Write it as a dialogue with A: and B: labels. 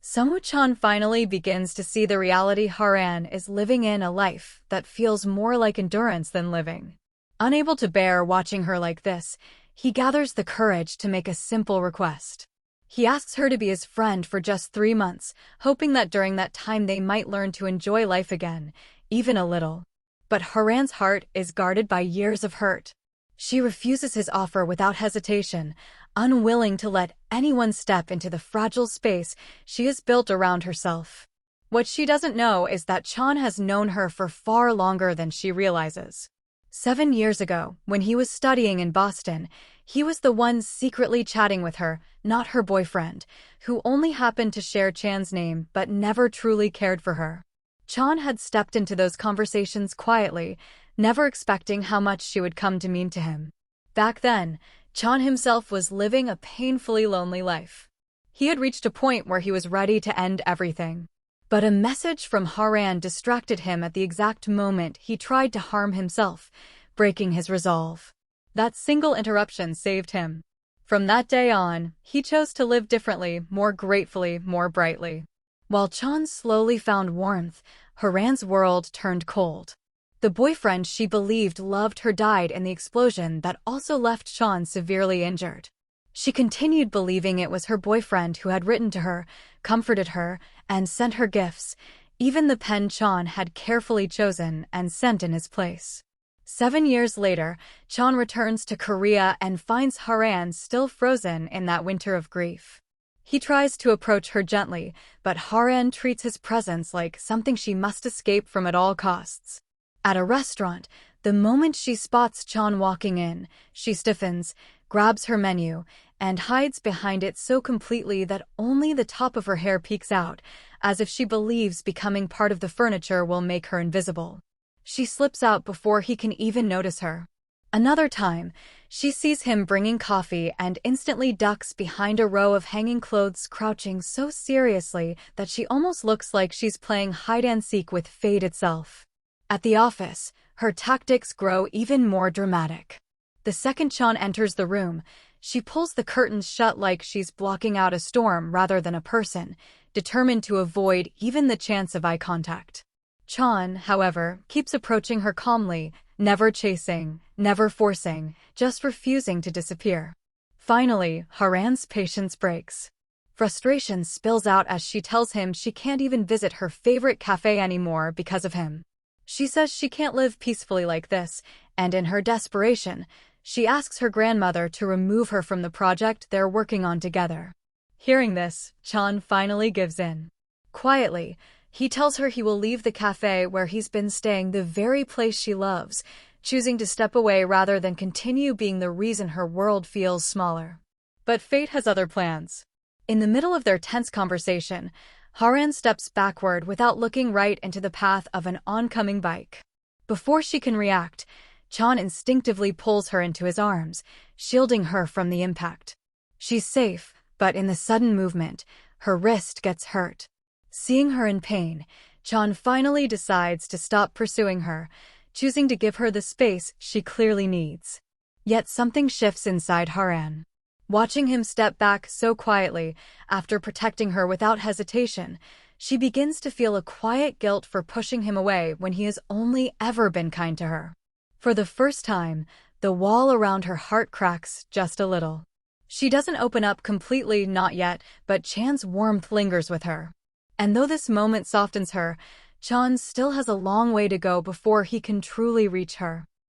A: Sunwoo Chan finally begins to see the reality Haran is living in, a life that feels more like endurance than living. Unable to bear watching her like this, he gathers the courage to make a simple request. He asks her to be his friend for just 3 months, hoping that during that time they might learn to enjoy life again, even a little. But Haran's heart is guarded by years of hurt. She refuses his offer without hesitation, unwilling to let anyone step into the fragile space she has built around herself. What she doesn't know is that Chan has known her for far longer than she realizes. 7 years ago, when he was studying in Boston, he was the one secretly chatting with her, not her boyfriend, who only happened to share Chan's name but never truly cared for her. Chan had stepped into those conversations quietly, never expecting how much she would come to mean to him. Back then, Chan himself was living a painfully lonely life. He had reached a point where he was ready to end everything. But a message from Haran distracted him at the exact moment he tried to harm himself, breaking his resolve. That single interruption saved him. From that day on, he chose to live differently, more gratefully, more brightly. While Chan slowly found warmth, Haran's world turned cold. The boyfriend she believed loved her died in the explosion that also left Chan severely injured. She continued believing it was her boyfriend who had written to her, comforted her, and sent her gifts, even the pen Chan had carefully chosen and sent in his place. 7 years later, Chan returns to Korea and finds Haran still frozen in that winter of grief. He tries to approach her gently, but Haran treats his presence like something she must escape from at all costs. At a restaurant, the moment she spots Chan walking in, she stiffens, grabs her menu, and hides behind it so completely that only the top of her hair peeks out, as if she believes becoming part of the furniture will make her invisible. She slips out before he can even notice her. Another time, she sees him bringing coffee and instantly ducks behind a row of hanging clothes, crouching so seriously that she almost looks like she's playing hide-and-seek with fate itself. At the office, her tactics grow even more dramatic. The second Chan enters the room, she pulls the curtains shut like she's blocking out a storm rather than a person, determined to avoid even the chance of eye contact. Chan, however, keeps approaching her calmly, never chasing, never forcing, just refusing to disappear. Finally, Haran's patience breaks. Frustration spills out as she tells him she can't even visit her favorite cafe anymore because of him. She says she can't live peacefully like this, and in her desperation, she asks her grandmother to remove her from the project they're working on together. Hearing this, Chan finally gives in. Quietly, he tells her he will leave the cafe where he's been staying, the very place she loves, choosing to step away rather than continue being the reason her world feels smaller. But fate has other plans. In the middle of their tense conversation, Haran steps backward without looking right into the path of an oncoming bike. Before she can react, Chan instinctively pulls her into his arms, shielding her from the impact. She's safe, but in the sudden movement, her wrist gets hurt. Seeing her in pain, Chan finally decides to stop pursuing her, choosing to give her the space she clearly needs. Yet something shifts inside Haran. Watching him step back so quietly, after protecting her without hesitation, she begins to feel a quiet guilt for pushing him away when he has only ever been kind to her. For the first time, the wall around her heart cracks just a little. She doesn't open up completely, not yet, but Chan's warmth lingers with her. And though this moment softens her, Chan still has a long way to go before he can truly reach her.